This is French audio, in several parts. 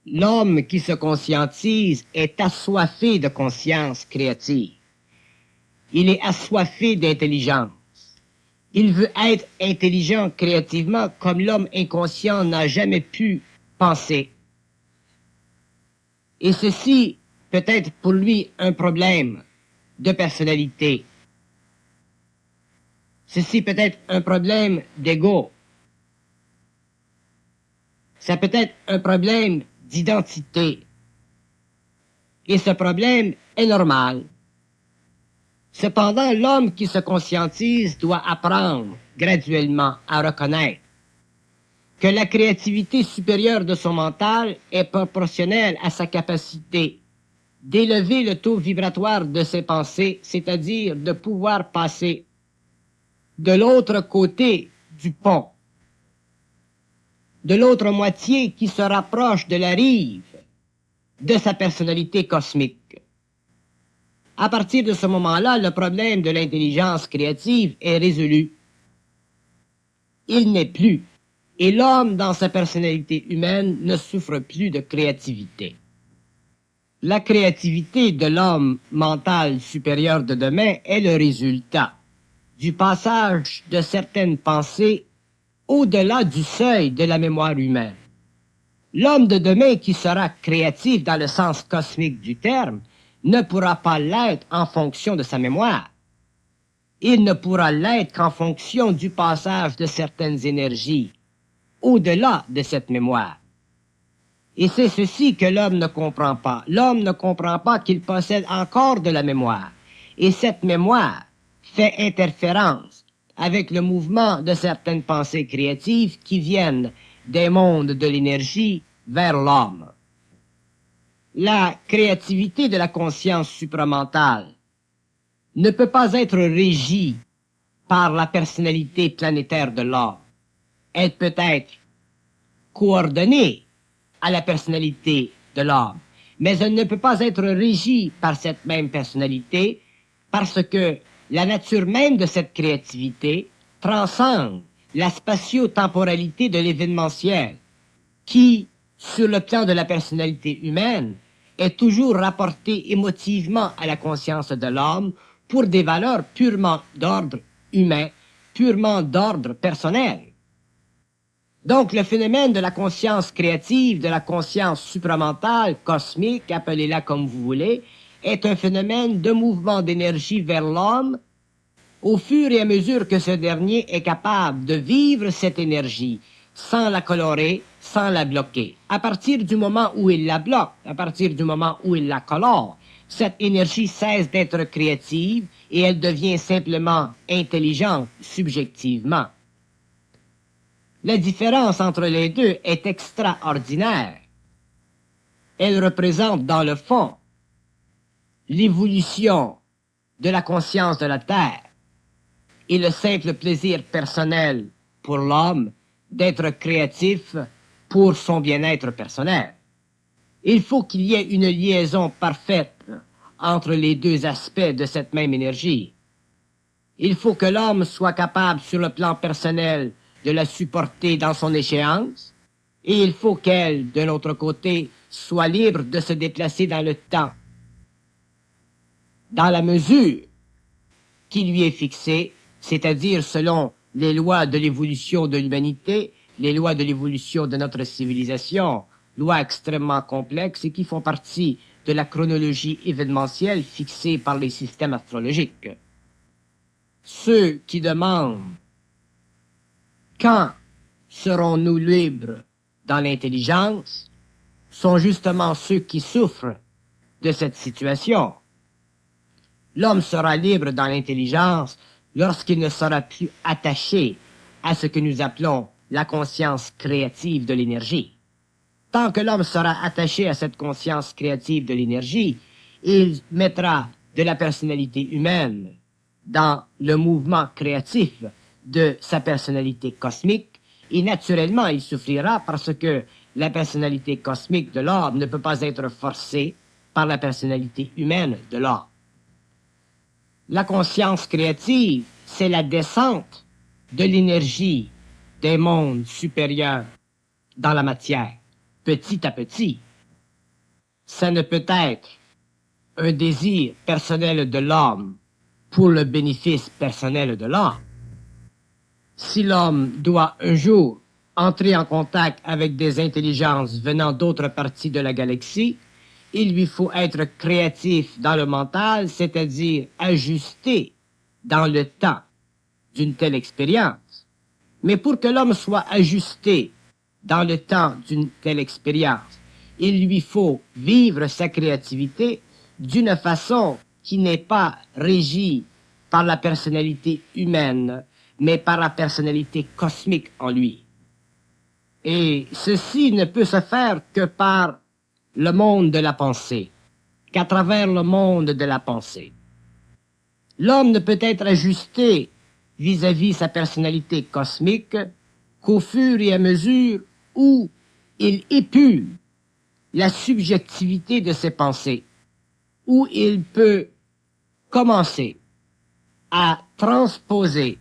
L'homme qui se conscientise est assoiffé de conscience créative. Il est assoiffé d'intelligence. Il veut être intelligent créativement comme l'homme inconscient n'a jamais pu penser. Et ceci peut être pour lui un problème de personnalité. Ceci peut être un problème d'ego. Ça peut être un problème d'identité. Et ce problème est normal. Cependant, l'homme qui se conscientise doit apprendre graduellement à reconnaître que la créativité supérieure de son mental est proportionnelle à sa capacité d'élever le taux vibratoire de ses pensées, c'est-à-dire de pouvoir passer de l'autre côté du pont, de l'autre moitié qui se rapproche de la rive de sa personnalité cosmique. À partir de ce moment-là, le problème de l'intelligence créative est résolu. Il n'est plus, et l'homme dans sa personnalité humaine ne souffre plus de créativité. La créativité de l'homme mental supérieur de demain est le résultat du passage de certaines pensées au-delà du seuil de la mémoire humaine. L'homme de demain qui sera créatif dans le sens cosmique du terme ne pourra pas l'être en fonction de sa mémoire. Il ne pourra l'être qu'en fonction du passage de certaines énergies au-delà de cette mémoire. Et c'est ceci que l'homme ne comprend pas. L'homme ne comprend pas qu'il possède encore de la mémoire. Et cette mémoire fait interférence avec le mouvement de certaines pensées créatives qui viennent des mondes de l'énergie vers l'homme. La créativité de la conscience supramentale ne peut pas être régie par la personnalité planétaire de l'homme. Elle peut être coordonnée à la personnalité de l'homme, mais elle ne peut pas être régie par cette même personnalité parce que la nature même de cette créativité transcende la spatio-temporalité de l'événementiel qui, sur le plan de la personnalité humaine, est toujours rapporté émotivement à la conscience de l'homme pour des valeurs purement d'ordre humain, purement d'ordre personnel. Donc, le phénomène de la conscience créative, de la conscience supramentale, cosmique, appelez-la comme vous voulez, est un phénomène de mouvement d'énergie vers l'homme au fur et à mesure que ce dernier est capable de vivre cette énergie sans la colorer, sans la bloquer. À partir du moment où il la bloque, à partir du moment où il la colore, cette énergie cesse d'être créative et elle devient simplement intelligente subjectivement. La différence entre les deux est extraordinaire. Elle représente dans le fond l'évolution de la conscience de la Terre et le simple plaisir personnel pour l'homme d'être créatif pour son bien-être personnel. Il faut qu'il y ait une liaison parfaite entre les deux aspects de cette même énergie. Il faut que l'homme soit capable sur le plan personnel de la supporter dans son échéance, et il faut qu'elle, de l'autre côté, soit libre de se déplacer dans le temps, dans la mesure qui lui est fixée, c'est-à-dire selon les lois de l'évolution de l'humanité, les lois de l'évolution de notre civilisation, lois extrêmement complexes et qui font partie de la chronologie événementielle fixée par les systèmes astrologiques. Ceux qui demandent quand serons-nous libres dans l'intelligence sont justement ceux qui souffrent de cette situation. L'homme sera libre dans l'intelligence lorsqu'il ne sera plus attaché à ce que nous appelons la conscience créative de l'énergie. Tant que l'homme sera attaché à cette conscience créative de l'énergie, il mettra de la personnalité humaine dans le mouvement créatif de sa personnalité cosmique, et naturellement il souffrira parce que la personnalité cosmique de l'homme ne peut pas être forcée par la personnalité humaine de l'homme. La conscience créative, c'est la descente de l'énergie des mondes supérieurs dans la matière, petit à petit. ça ne peut être un désir personnel de l'homme pour le bénéfice personnel de l'homme. Si l'homme doit un jour entrer en contact avec des intelligences venant d'autres parties de la galaxie, il lui faut être créatif dans le mental, c'est-à-dire ajusté dans le temps d'une telle expérience. Mais pour que l'homme soit ajusté dans le temps d'une telle expérience, il lui faut vivre sa créativité d'une façon qui n'est pas régie par la personnalité humaine, mais par la personnalité cosmique en lui. Et ceci ne peut se faire que par le monde de la pensée, qu'à travers le monde de la pensée. L'homme ne peut être ajusté vis-à-vis sa personnalité cosmique qu'au fur et à mesure où il épure la subjectivité de ses pensées, où il peut commencer à transposer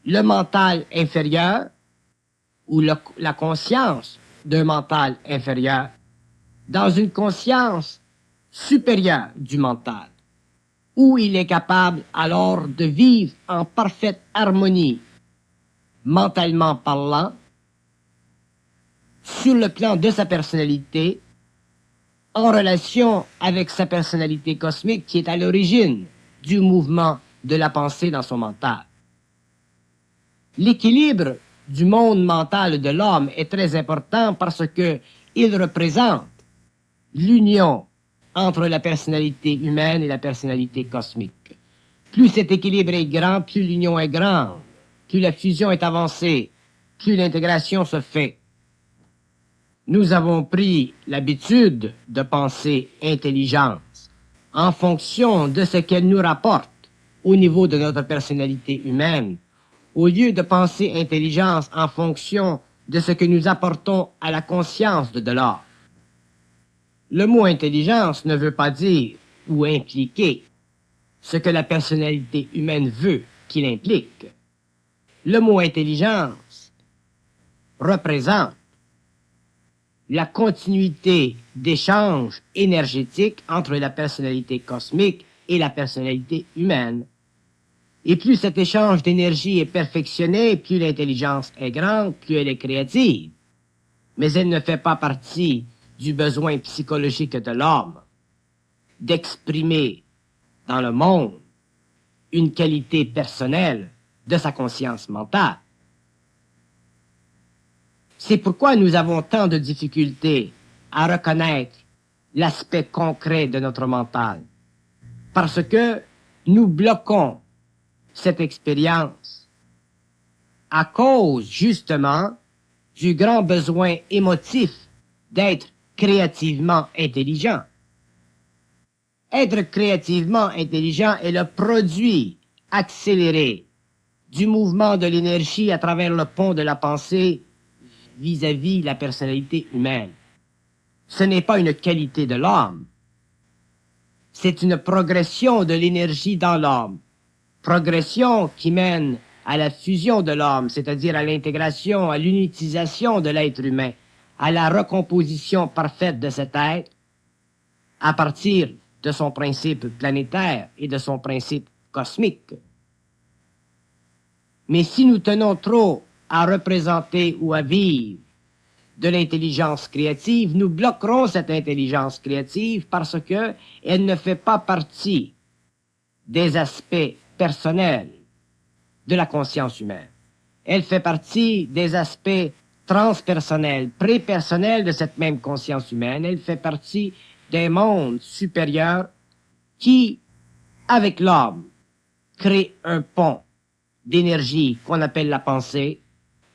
le mental inférieur ou la conscience d'un mental inférieur dans une conscience supérieure du mental, où il est capable alors de vivre en parfaite harmonie, mentalement parlant, sur le plan de sa personnalité, en relation avec sa personnalité cosmique qui est à l'origine du mouvement de la pensée dans son mental. L'équilibre du monde mental de l'homme est très important parce que il représente l'union entre la personnalité humaine et la personnalité cosmique. Plus cet équilibre est grand, plus l'union est grande, plus la fusion est avancée, plus l'intégration se fait. Nous avons pris l'habitude de penser intelligence en fonction de ce qu'elle nous rapporte au niveau de notre personnalité humaine, au lieu de penser intelligence en fonction de ce que nous apportons à la conscience de l'homme. Le mot intelligence ne veut pas dire ou impliquer ce que la personnalité humaine veut qu'il implique. Le mot intelligence représente la continuité d'échange énergétique entre la personnalité cosmique et la personnalité humaine. Et plus cet échange d'énergie est perfectionné, plus l'intelligence est grande, plus elle est créative. Mais elle ne fait pas partie du besoin psychologique de l'homme d'exprimer dans le monde une qualité personnelle de sa conscience mentale. C'est pourquoi nous avons tant de difficultés à reconnaître l'aspect concret de notre mental, parce que nous bloquons cette expérience à cause, justement, du grand besoin émotif d'être créativement intelligent. Être créativement intelligent est le produit accéléré du mouvement de l'énergie à travers le pont de la pensée vis-à-vis la personnalité humaine. Ce n'est pas une qualité de l'homme. C'est une progression de l'énergie dans l'homme. Progression qui mène à la fusion de l'homme, c'est-à-dire à l'intégration, à l'unitisation de l'être humain, à la recomposition parfaite de cet être à partir de son principe planétaire et de son principe cosmique. Mais si nous tenons trop à représenter ou à vivre de l'intelligence créative, nous bloquerons cette intelligence créative parce que elle ne fait pas partie des aspects personnels de la conscience humaine. Elle fait partie des aspects transpersonnels, prépersonnels de cette même conscience humaine. Elle fait partie d'un monde supérieur qui, avec l'homme, crée un pont d'énergie qu'on appelle la pensée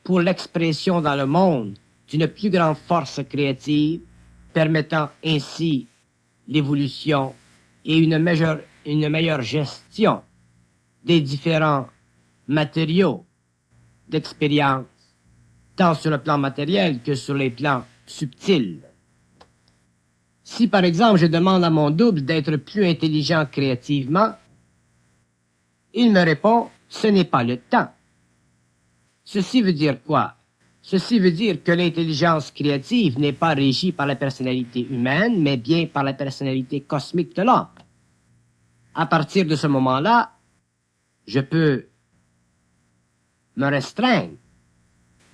pour l'expression dans le monde d'une plus grande force créative, permettant ainsi l'évolution et une meilleure gestion des différents matériaux d'expérience, tant sur le plan matériel que sur les plans subtils. Si par exemple je demande à mon double d'être plus intelligent créativement, il me répond « ce n'est pas le temps ». Ceci veut dire quoi? Ceci veut dire que l'intelligence créative n'est pas régie par la personnalité humaine, mais bien par la personnalité cosmique de l'homme. À partir de ce moment-là, je peux me restreindre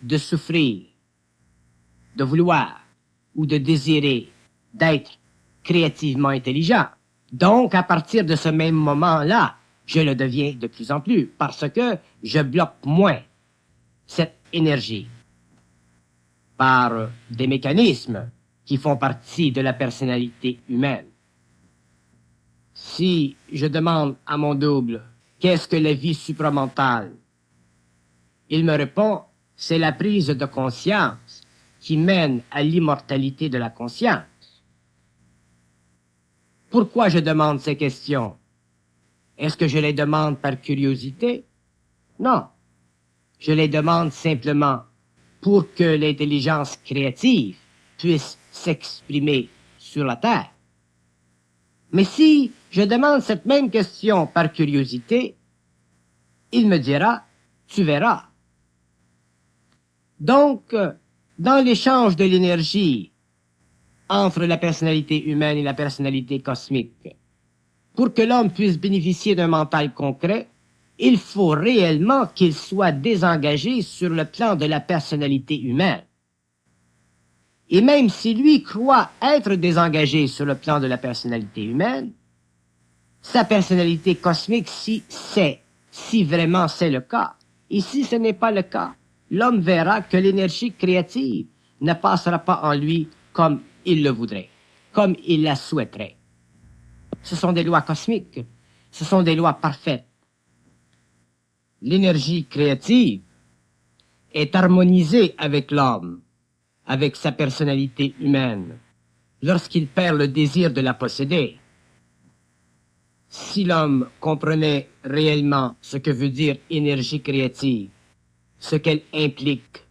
de souffrir, de vouloir ou de désirer d'être créativement intelligent. Donc, à partir de ce même moment-là, je le deviens de plus en plus parce que je bloque moins cette énergie par des mécanismes qui font partie de la personnalité humaine. Si je demande à mon double « Qu'est-ce que la vie supramentale ?» il me répond « C'est la prise de conscience qui mène à l'immortalité de la conscience. » Pourquoi je demande ces questions? Est-ce que je les demande par curiosité? Non. Je les demande simplement pour que l'intelligence créative puisse s'exprimer sur la Terre. Mais si je demande cette même question par curiosité, il me dira « Tu verras ». Donc, dans l'échange de l'énergie entre la personnalité humaine et la personnalité cosmique, pour que l'homme puisse bénéficier d'un mental concret, il faut réellement qu'il soit désengagé sur le plan de la personnalité humaine. Et même si lui croit être désengagé sur le plan de la personnalité humaine, sa personnalité cosmique, si vraiment c'est le cas, et si ce n'est pas le cas, l'homme verra que l'énergie créative ne passera pas en lui comme il le voudrait, comme il la souhaiterait. Ce sont des lois cosmiques, ce sont des lois parfaites. L'énergie créative est harmonisée avec l'homme, avec sa personnalité humaine, lorsqu'il perd le désir de la posséder. Si l'homme comprenait réellement ce que veut dire énergie créative, ce qu'elle implique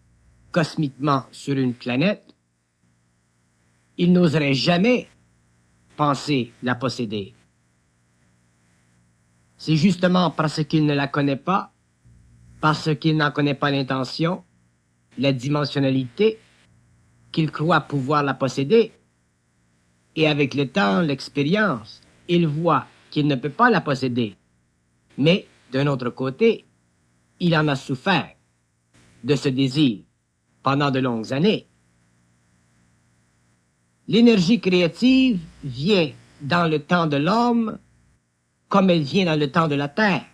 cosmiquement sur une planète, il n'oserait jamais penser la posséder. C'est justement parce qu'il ne la connaît pas, parce qu'il n'en connaît pas l'intention, la dimensionnalité, qu'il croit pouvoir la posséder. Et avec le temps, l'expérience, il voit qu'il ne peut pas la posséder. Mais, d'un autre côté, il en a souffert de ce désir pendant de longues années. L'énergie créative vient dans le temps de l'homme comme elle vient dans le temps de la Terre.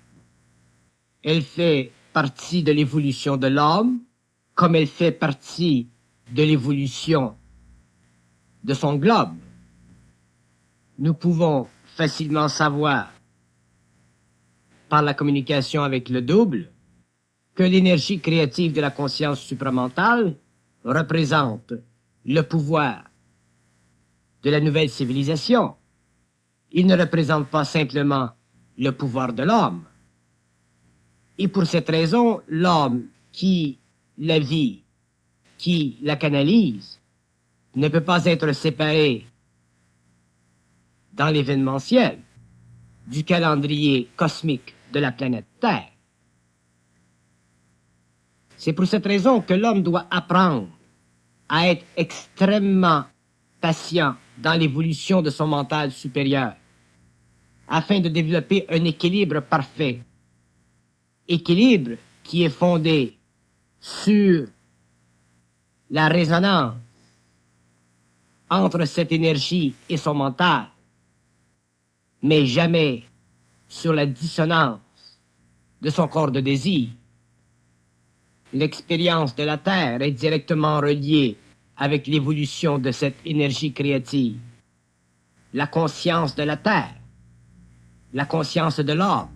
Elle fait partie de l'évolution de l'homme comme elle fait partie de l'évolution de son globe. Nous pouvons facilement savoir par la communication avec le double que l'énergie créative de la conscience supramentale représente le pouvoir de la nouvelle civilisation. Il ne représente pas simplement le pouvoir de l'homme. Et pour cette raison, l'homme qui la vit, qui la canalise, ne peut pas être séparé dans l'événementiel du calendrier cosmique de la planète Terre. C'est pour cette raison que l'homme doit apprendre à être extrêmement patient dans l'évolution de son mental supérieur, afin de développer un équilibre parfait. Équilibre qui est fondé sur la résonance entre cette énergie et son mental, mais jamais sur la dissonance de son corps de désir. L'expérience de la Terre est directement reliée avec l'évolution de cette énergie créative. La conscience de la Terre, la conscience de l'homme.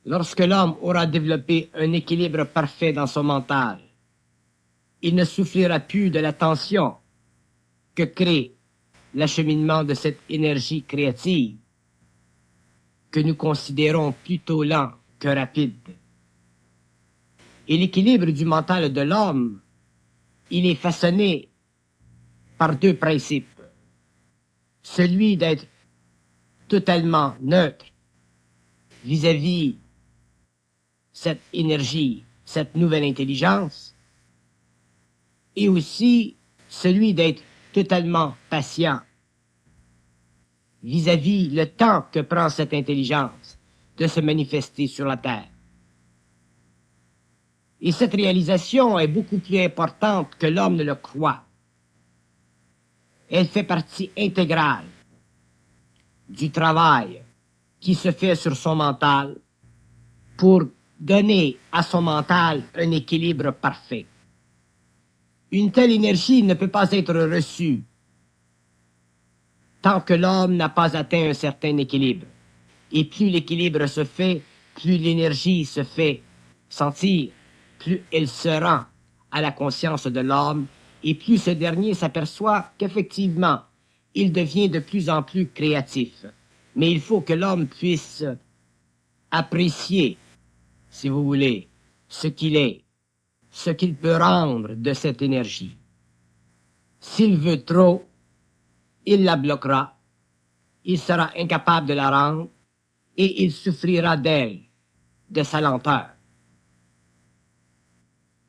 Lorsque l'homme aura développé un équilibre parfait dans son mental, il ne souffrira plus de la tension que crée l'acheminement de cette énergie créative que nous considérons plutôt lent que rapide. Et l'équilibre du mental de l'homme, il est façonné par deux principes. Celui d'être totalement neutre vis-à-vis cette énergie, cette nouvelle intelligence, et aussi celui d'être totalement patient vis-à-vis le temps que prend cette intelligence de se manifester sur la Terre. Et cette réalisation est beaucoup plus importante que l'homme ne le croit. Elle fait partie intégrale du travail qui se fait sur son mental pour donner à son mental un équilibre parfait. Une telle énergie ne peut pas être reçue tant que l'homme n'a pas atteint un certain équilibre. Et plus l'équilibre se fait, plus l'énergie se fait sentir, plus elle se rend à la conscience de l'homme, et plus ce dernier s'aperçoit qu'effectivement, il devient de plus en plus créatif. Mais il faut que l'homme puisse apprécier, si vous voulez, ce qu'il est, ce qu'il peut rendre de cette énergie. S'il veut trop, il la bloquera, il sera incapable de la rendre, et il souffrira d'elle, de sa lenteur.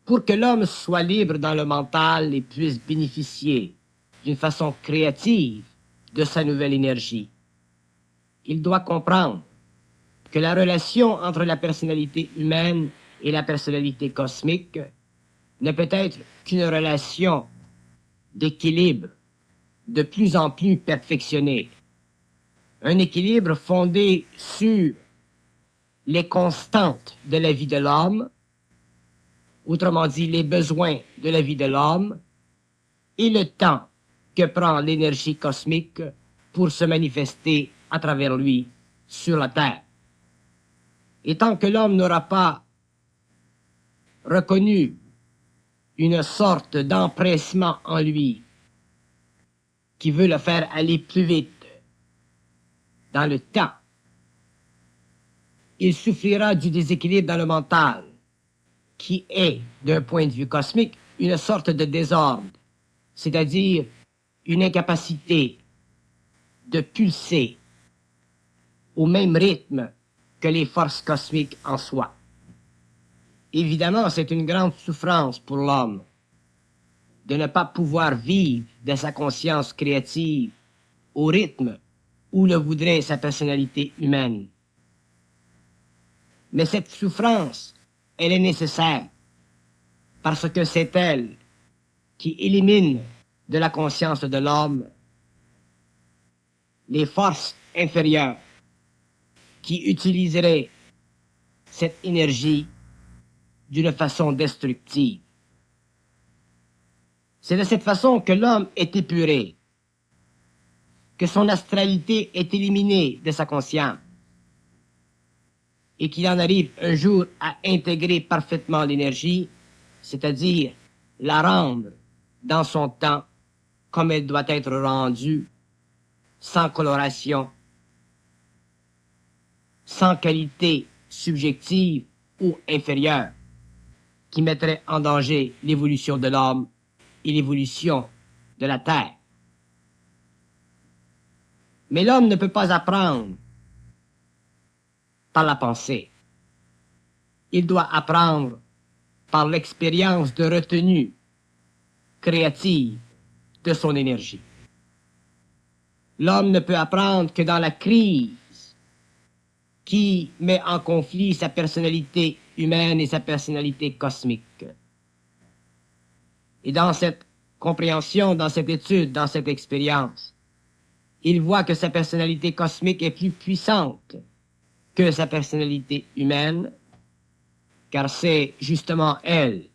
Pour que l'homme soit libre dans le mental et puisse bénéficier d'une façon créative de sa nouvelle énergie, il doit comprendre que la relation entre la personnalité humaine et la personnalité cosmique ne peut être qu'une relation d'équilibre de plus en plus perfectionnée. Un équilibre fondé sur les constantes de la vie de l'homme, autrement dit les besoins de la vie de l'homme, et le temps que prend l'énergie cosmique pour se manifester à travers lui sur la Terre. Et tant que l'homme n'aura pas reconnu une sorte d'empressement en lui qui veut le faire aller plus vite dans le temps, il souffrira du déséquilibre dans le mental, qui est, d'un point de vue cosmique, une sorte de désordre, c'est-à-dire une incapacité de pulser au même rythme que les forces cosmiques en soi. Évidemment, c'est une grande souffrance pour l'homme de ne pas pouvoir vivre de sa conscience créative au rythme où le voudrait sa personnalité humaine. Mais cette souffrance, elle est nécessaire parce que c'est elle qui élimine de la conscience de l'homme les forces inférieures qui utiliseraient cette énergie d'une façon destructive. C'est de cette façon que l'homme est épuré, que son astralité est éliminée de sa conscience, et qu'il en arrive un jour à intégrer parfaitement l'énergie, c'est-à-dire la rendre dans son temps comme elle doit être rendue, sans coloration, sans qualité subjective ou inférieure, qui mettrait en danger l'évolution de l'homme et l'évolution de la Terre. Mais l'homme ne peut pas apprendre par la pensée. Il doit apprendre par l'expérience de retenue créative de son énergie. L'homme ne peut apprendre que dans la crise qui met en conflit sa personnalité humaine et sa personnalité cosmique. Et dans cette compréhension, dans cette étude, dans cette expérience, il voit que sa personnalité cosmique est plus puissante que sa personnalité humaine, car c'est justement elle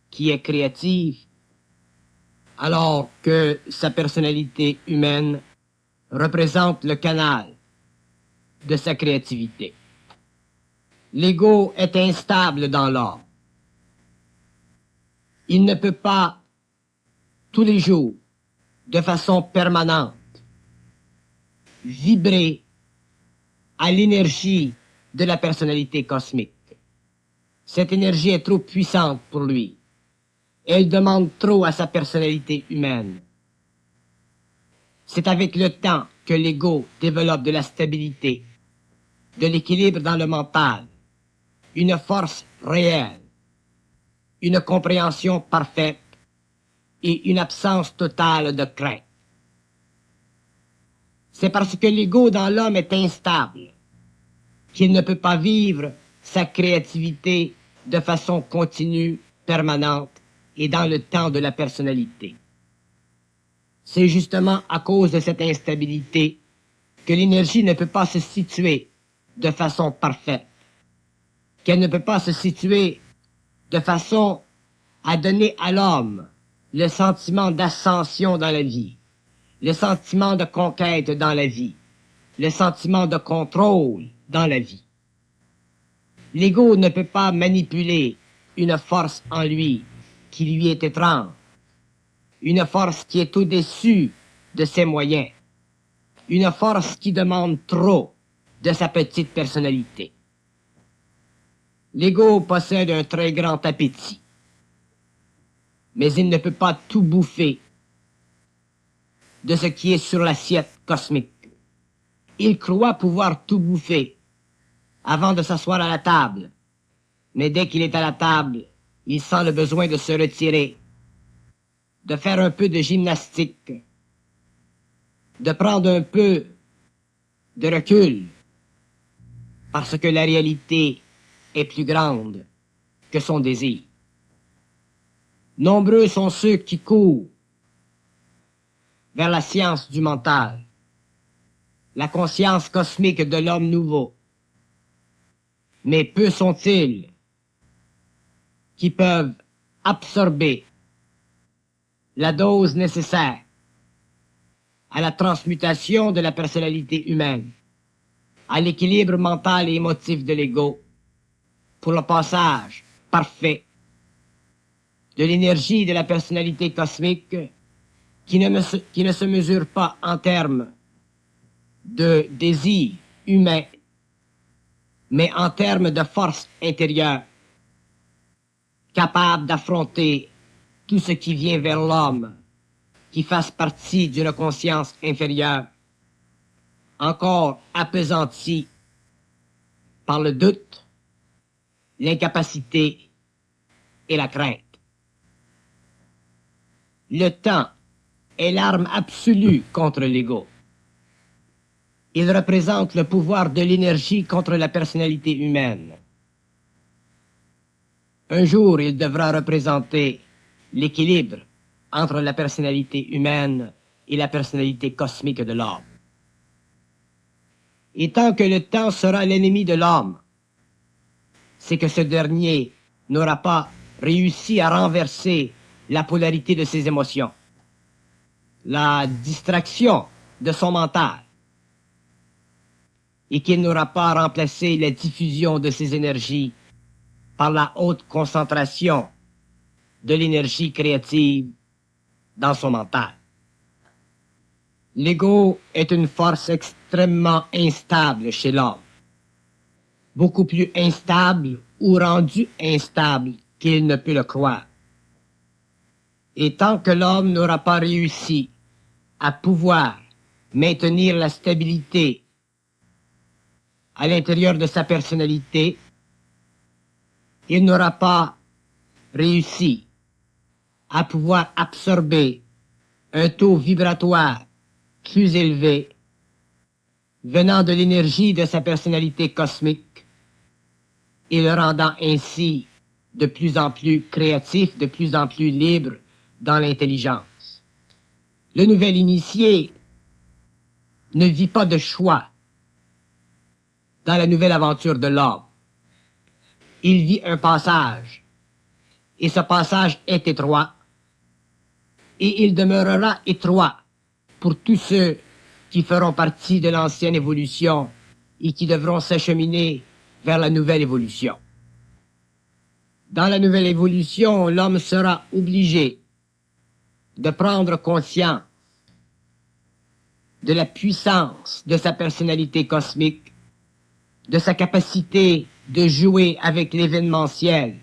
qui est créative, alors que sa personnalité humaine représente le canal de sa créativité. L'ego est instable dans l'homme. Il ne peut pas, tous les jours, de façon permanente, vibrer à l'énergie de la personnalité cosmique. Cette énergie est trop puissante pour lui. Elle demande trop à sa personnalité humaine. C'est avec le temps que l'ego développe de la stabilité, de l'équilibre dans le mental, une force réelle, une compréhension parfaite et une absence totale de crainte. C'est parce que l'ego dans l'homme est instable qu'il ne peut pas vivre sa créativité de façon continue, permanente et dans le temps de la personnalité. C'est justement à cause de cette instabilité que l'énergie ne peut pas se situer de façon parfaite, qu'elle ne peut pas se situer de façon à donner à l'homme le sentiment d'ascension dans la vie, le sentiment de conquête dans la vie, le sentiment de contrôle dans la vie. L'ego ne peut pas manipuler une force en lui qui lui est étrange, une force qui est au-dessus de ses moyens, une force qui demande trop de sa petite personnalité. L'ego possède un très grand appétit, mais il ne peut pas tout bouffer de ce qui est sur l'assiette cosmique. Il croit pouvoir tout bouffer avant de s'asseoir à la table, mais dès qu'il est à la table, il sent le besoin de se retirer, de faire un peu de gymnastique, de prendre un peu de recul, parce que la réalité est plus grande que son désir. Nombreux sont ceux qui courent vers la science du mental, la conscience cosmique de l'homme nouveau. Mais peu sont-ils qui peuvent absorber la dose nécessaire à la transmutation de la personnalité humaine, à l'équilibre mental et émotif de l'ego, pour le passage parfait de l'énergie de la personnalité cosmique qui ne se mesure pas en termes de désir humain, mais en termes de force intérieure, capable d'affronter tout ce qui vient vers l'homme, qui fasse partie d'une conscience inférieure, encore appesantie par le doute, l'incapacité et la crainte. Le temps est l'arme absolue contre l'ego. Il représente le pouvoir de l'énergie contre la personnalité humaine. Un jour, il devra représenter l'équilibre entre la personnalité humaine et la personnalité cosmique de l'homme. Et tant que le temps sera l'ennemi de l'homme, c'est que ce dernier n'aura pas réussi à renverser la polarité de ses émotions, la distraction de son mental, et qu'il n'aura pas remplacé la diffusion de ses énergies par la haute concentration de l'énergie créative dans son mental. L'ego est une force extrêmement instable chez l'homme, beaucoup plus instable ou rendu instable qu'il ne peut le croire. Et tant que l'homme n'aura pas réussi à pouvoir maintenir la stabilité à l'intérieur de sa personnalité, il n'aura pas réussi à pouvoir absorber un taux vibratoire plus élevé venant de l'énergie de sa personnalité cosmique et le rendant ainsi de plus en plus créatif, de plus en plus libre dans l'intelligence. Le nouvel initié ne vit pas de choix dans la nouvelle aventure de l'homme. Il vit un passage, et ce passage est étroit, et il demeurera étroit pour tous ceux qui feront partie de l'ancienne évolution et qui devront s'acheminer vers la nouvelle évolution. Dans la nouvelle évolution, l'homme sera obligé de prendre conscience de la puissance de sa personnalité cosmique, de sa capacité de jouer avec l'événementiel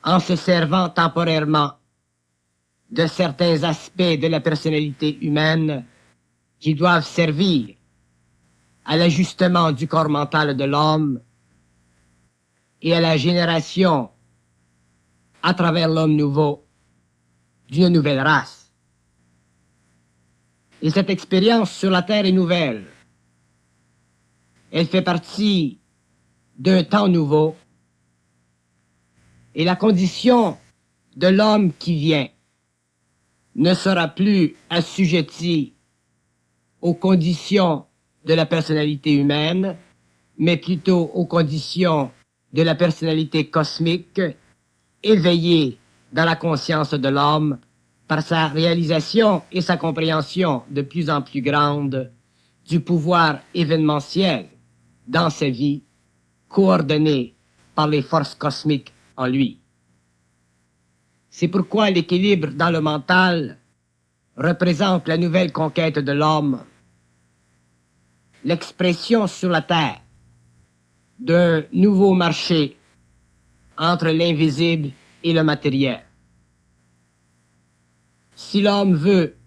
en se servant temporairement de certains aspects de la personnalité humaine qui doivent servir à l'ajustement du corps mental de l'homme et à la génération, à travers l'homme nouveau, d'une nouvelle race. Et cette expérience sur la Terre est nouvelle. Elle fait partie d'un temps nouveau. Et la condition de l'homme qui vient ne sera plus assujettie aux conditions de la personnalité humaine, mais plutôt aux conditions de la personnalité cosmique, éveillée dans la conscience de l'homme par sa réalisation et sa compréhension de plus en plus grande du pouvoir événementiel dans sa vie, coordonné par les forces cosmiques en lui. C'est pourquoi l'équilibre dans le mental représente la nouvelle conquête de l'homme, l'expression sur la Terre d'un nouveau marché entre l'invisible et le matériel. Si l'homme veut,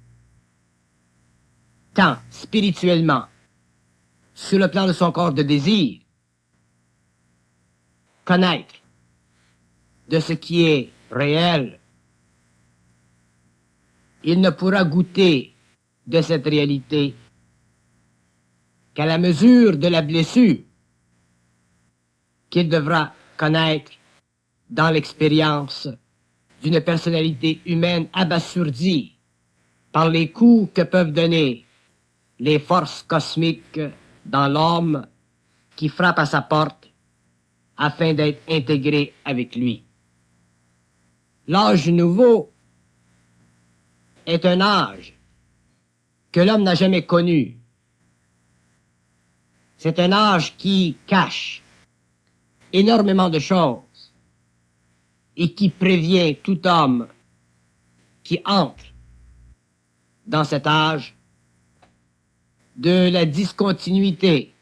tant spirituellement, sur le plan de son corps de désir, connaître de ce qui est réel, il ne pourra goûter de cette réalité qu'à la mesure de la blessure qu'il devra connaître dans l'expérience d'une personnalité humaine abasourdie par les coups que peuvent donner les forces cosmiques dans l'homme qui frappe à sa porte afin d'être intégré avec lui. L'âge nouveau est un âge que l'homme n'a jamais connu. C'est un âge qui cache énormément de choses et qui prévient tout homme qui entre dans cet âge de la discontinuité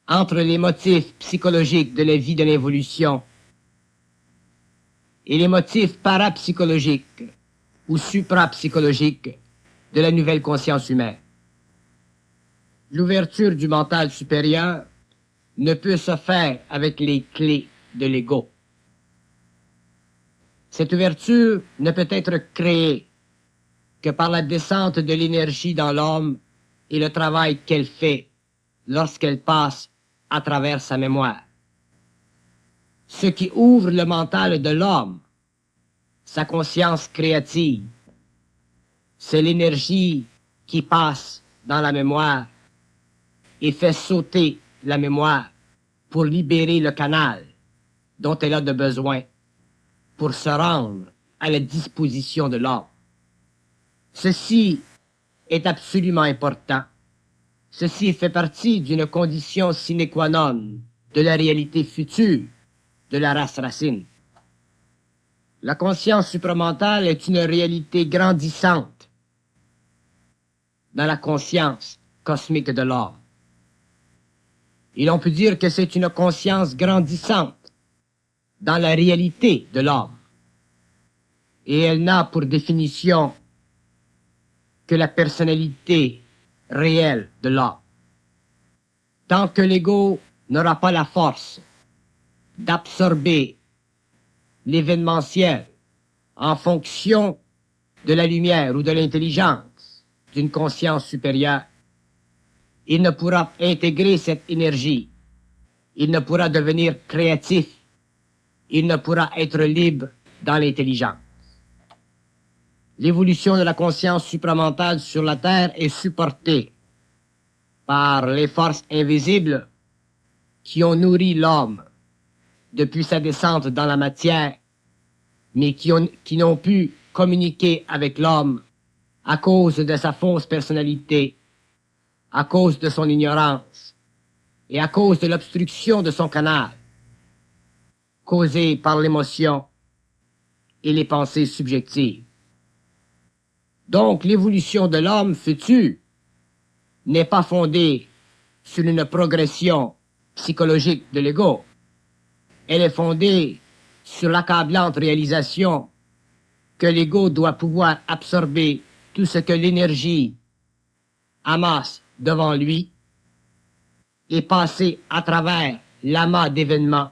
entre les motifs psychologiques de la vie de l'évolution et les motifs parapsychologiques ou suprapsychologiques de la nouvelle conscience humaine. L'ouverture du mental supérieur ne peut se faire avec les clés de l'ego. Cette ouverture ne peut être créée que par la descente de l'énergie dans l'homme et le travail qu'elle fait lorsqu'elle passe à travers sa mémoire. Ce qui ouvre le mental de l'homme, sa conscience créative, c'est l'énergie qui passe dans la mémoire et fait sauter la mémoire pour libérer le canal dont elle a de besoin pour se rendre à la disposition de l'homme. Ceci est absolument important. Ceci fait partie d'une condition sine qua non de la réalité future de la race racine. La conscience supramentale est une réalité grandissante dans la conscience cosmique de l'homme. Et l'on peut dire que c'est une conscience grandissante dans la réalité de l'homme. Et elle n'a pour définition que la personnalité réelle de l'homme. Tant que l'ego n'aura pas la force d'absorber l'événementiel en fonction de la lumière ou de l'intelligence d'une conscience supérieure, il ne pourra intégrer cette énergie, il ne pourra devenir créatif, il ne pourra être libre dans l'intelligence. L'évolution de la conscience supramentale sur la Terre est supportée par les forces invisibles qui ont nourri l'homme depuis sa descente dans la matière, mais qui n'ont pu communiquer avec l'homme à cause de sa fausse personnalité, à cause de son ignorance et à cause de l'obstruction de son canal, causée par l'émotion et les pensées subjectives. Donc l'évolution de l'homme futur n'est pas fondée sur une progression psychologique de l'ego. Elle est fondée sur l'accablante réalisation que l'ego doit pouvoir absorber tout ce que l'énergie amasse devant lui et passer à travers l'amas d'événements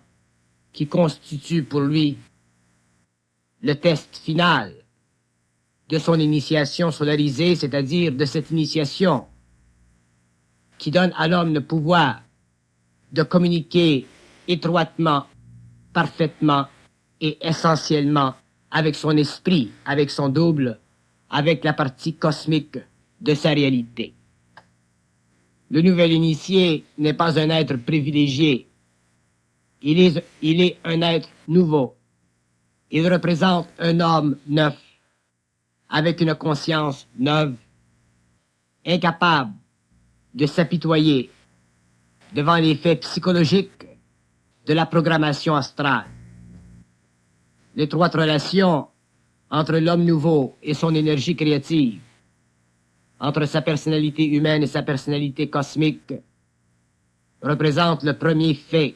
qui constitue pour lui le test final de son initiation solarisée, c'est-à-dire de cette initiation qui donne à l'homme le pouvoir de communiquer étroitement, parfaitement et essentiellement avec son esprit, avec son double, avec la partie cosmique de sa réalité. Le nouvel initié n'est pas un être privilégié, il est un être nouveau. Il représente un homme neuf, avec une conscience neuve, incapable de s'apitoyer devant les faits psychologiques de la programmation astrale. L'étroite relation entre l'homme nouveau et son énergie créative, entre sa personnalité humaine et sa personnalité cosmique, représente le premier fait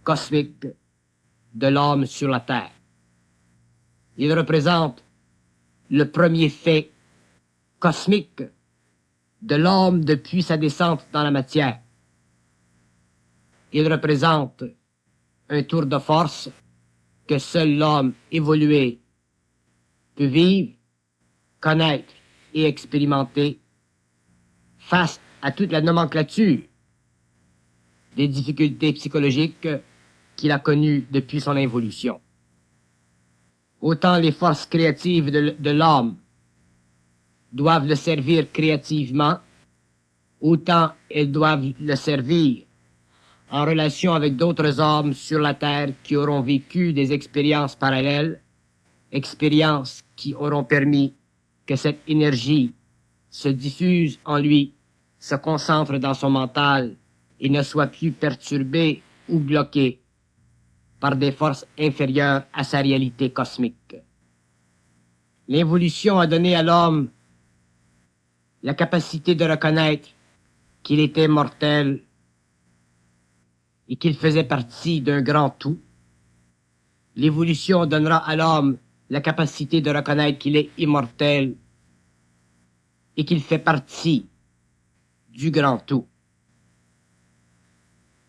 cosmique de l'homme sur la Terre. Il représente le premier fait cosmique de l'homme depuis sa descente dans la matière. Il représente un tour de force que seul l'homme évolué peut vivre, connaître et expérimenter face à toute la nomenclature des difficultés psychologiques qu'il a connues depuis son évolution. Autant les forces créatives de l'homme doivent le servir créativement, autant elles doivent le servir en relation avec d'autres hommes sur la Terre qui auront vécu des expériences parallèles, expériences qui auront permis que cette énergie se diffuse en lui, se concentre dans son mental et ne soit plus perturbée ou bloquée par des forces inférieures à sa réalité cosmique. L'évolution a donné à l'homme la capacité de reconnaître qu'il était mortel et qu'il faisait partie d'un grand tout. L'évolution donnera à l'homme la capacité de reconnaître qu'il est immortel et qu'il fait partie du grand tout.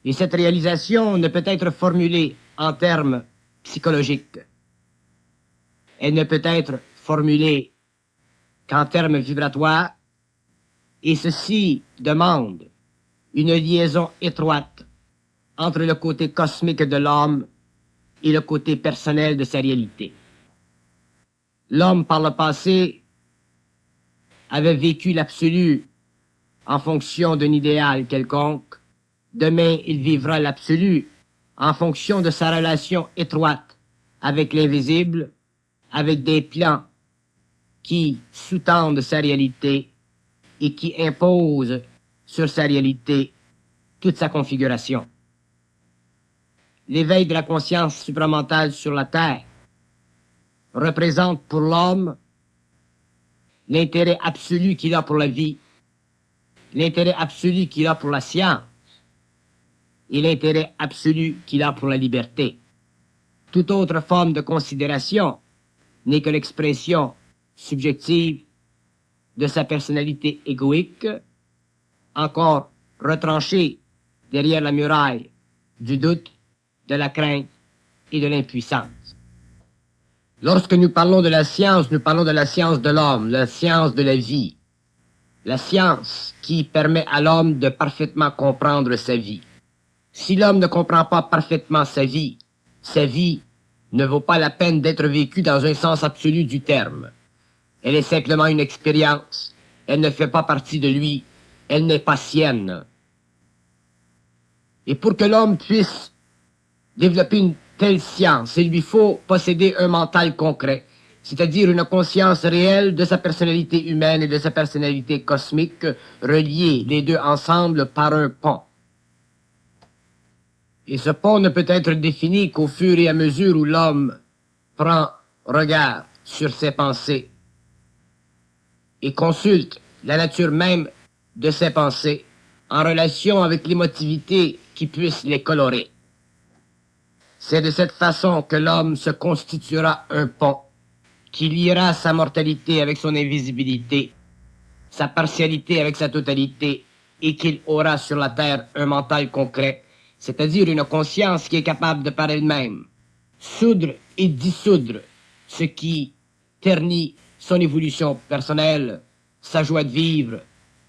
Et cette réalisation ne peut être formulée en termes psychologiques. Elle ne peut être formulée qu'en termes vibratoires, et ceci demande une liaison étroite entre le côté cosmique de l'homme et le côté personnel de sa réalité. L'homme, par le passé, avait vécu l'absolu en fonction d'un idéal quelconque. Demain, il vivra l'absolu en fonction de sa relation étroite avec l'invisible, avec des plans qui sous-tendent sa réalité et qui imposent sur sa réalité toute sa configuration. L'éveil de la conscience supramentale sur la Terre représente pour l'homme l'intérêt absolu qu'il a pour la vie, l'intérêt absolu qu'il a pour la science et l'intérêt absolu qu'il a pour la liberté. Toute autre forme de considération n'est que l'expression subjective de sa personnalité égoïque, encore retranchée derrière la muraille du doute, de la crainte et de l'impuissance. Lorsque nous parlons de la science, nous parlons de la science de l'homme, la science de la vie, la science qui permet à l'homme de parfaitement comprendre sa vie. Si l'homme ne comprend pas parfaitement sa vie ne vaut pas la peine d'être vécue dans un sens absolu du terme. Elle est simplement une expérience. Elle ne fait pas partie de lui. Elle n'est pas sienne. Et pour que l'homme puisse développer une telle science, il lui faut posséder un mental concret, c'est-à-dire une conscience réelle de sa personnalité humaine et de sa personnalité cosmique, reliées les deux ensemble par un pont. Et ce pont ne peut être défini qu'au fur et à mesure où l'homme prend regard sur ses pensées et consulte la nature même de ses pensées en relation avec l'émotivité qui puisse les colorer. C'est de cette façon que l'homme se constituera un pont qui liera sa mortalité avec son invisibilité, sa partialité avec sa totalité, et qu'il aura sur la terre un mental concret, c'est-à-dire une conscience qui est capable de par elle-même soudre et dissoudre ce qui ternit son évolution personnelle, sa joie de vivre,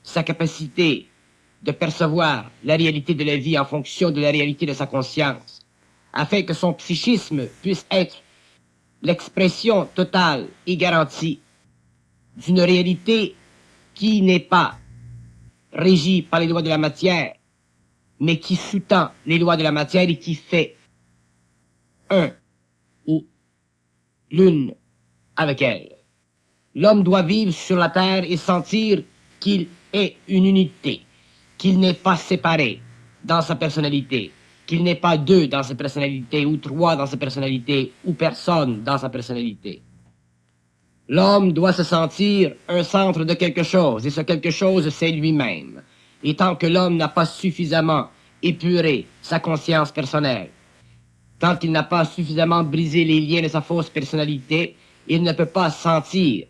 sa capacité de percevoir la réalité de la vie en fonction de la réalité de sa conscience, afin que son psychisme puisse être l'expression totale et garantie d'une réalité qui n'est pas régie par les lois de la matière, mais qui sous-tend les lois de la matière et qui fait un ou l'une avec elle. L'homme doit vivre sur la terre et sentir qu'il est une unité, qu'il n'est pas séparé dans sa personnalité, qu'il n'est pas deux dans sa personnalité, ou trois dans sa personnalité, ou personne dans sa personnalité. L'homme doit se sentir un centre de quelque chose, et ce quelque chose, c'est lui-même. Et tant que l'homme n'a pas suffisamment épuré sa conscience personnelle, tant qu'il n'a pas suffisamment brisé les liens de sa fausse personnalité, il ne peut pas sentir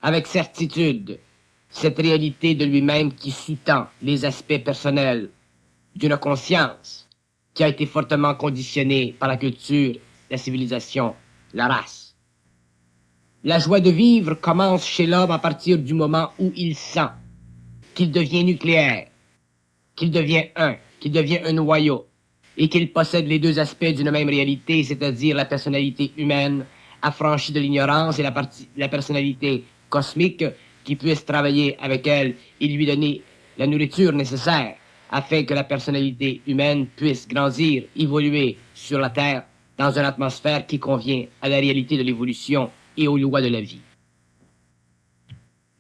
avec certitude cette réalité de lui-même qui sous-tend les aspects personnels d'une conscience qui a été fortement conditionnée par la culture, la civilisation, la race. La joie de vivre commence chez l'homme à partir du moment où il sent qu'il devient nucléaire, qu'il devient un, qu'il devient un noyau, et qu'il possède les deux aspects d'une même réalité, c'est-à-dire la personnalité humaine affranchie de l'ignorance et la personnalité cosmique qui puisse travailler avec elle et lui donner la nourriture nécessaire afin que la personnalité humaine puisse grandir, évoluer sur la Terre dans une atmosphère qui convient à la réalité de l'évolution et aux lois de la vie.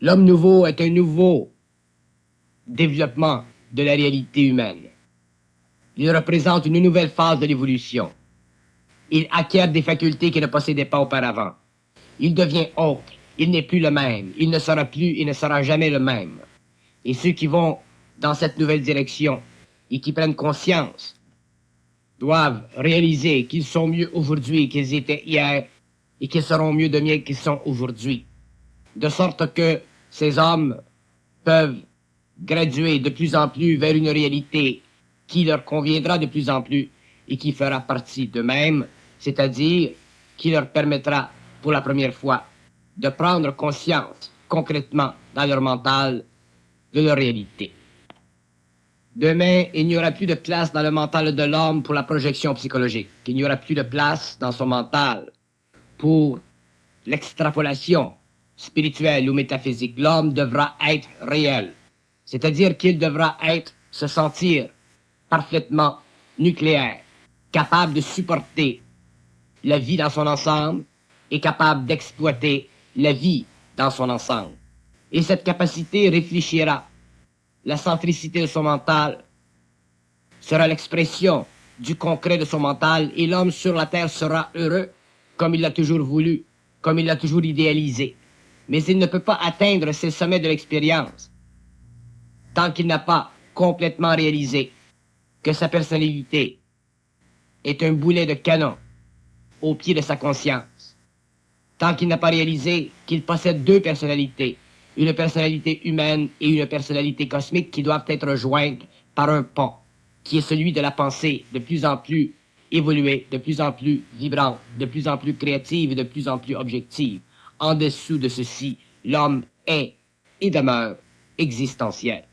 L'homme nouveau est un nouveau développement de la réalité humaine. Il représente une nouvelle phase de l'évolution. Il acquiert des facultés qu'il ne possédait pas auparavant. Il devient autre. Il n'est plus le même. Il ne sera plus et ne sera jamais le même. Et ceux qui vont dans cette nouvelle direction et qui prennent conscience doivent réaliser qu'ils sont mieux aujourd'hui qu'ils étaient hier et qu'ils seront mieux demain qu'ils sont aujourd'hui. De sorte que ces hommes peuvent graduer de plus en plus vers une réalité qui leur conviendra de plus en plus et qui fera partie d'eux-mêmes, c'est-à-dire qui leur permettra pour la première fois de prendre conscience concrètement dans leur mental de leur réalité. Demain, il n'y aura plus de place dans le mental de l'homme pour la projection psychologique. Il n'y aura plus de place dans son mental pour l'extrapolation spirituelle ou métaphysique. L'homme devra être réel, c'est-à-dire qu'il devra se sentir parfaitement nucléaire, capable de supporter la vie dans son ensemble et capable d'exploiter la vie dans son ensemble. Et cette capacité réfléchira. La centricité de son mental sera l'expression du concret de son mental et l'homme sur la terre sera heureux comme il l'a toujours voulu, comme il l'a toujours idéalisé. Mais il ne peut pas atteindre ces sommets de l'expérience tant qu'il n'a pas complètement réalisé que sa personnalité est un boulet de canon au pied de sa conscience. Tant qu'il n'a pas réalisé qu'il possède deux personnalités, une personnalité humaine et une personnalité cosmique qui doivent être jointes par un pont, qui est celui de la pensée de plus en plus évoluée, de plus en plus vibrante, de plus en plus créative et de plus en plus objective. En dessous de ceci, l'homme est et demeure existentiel.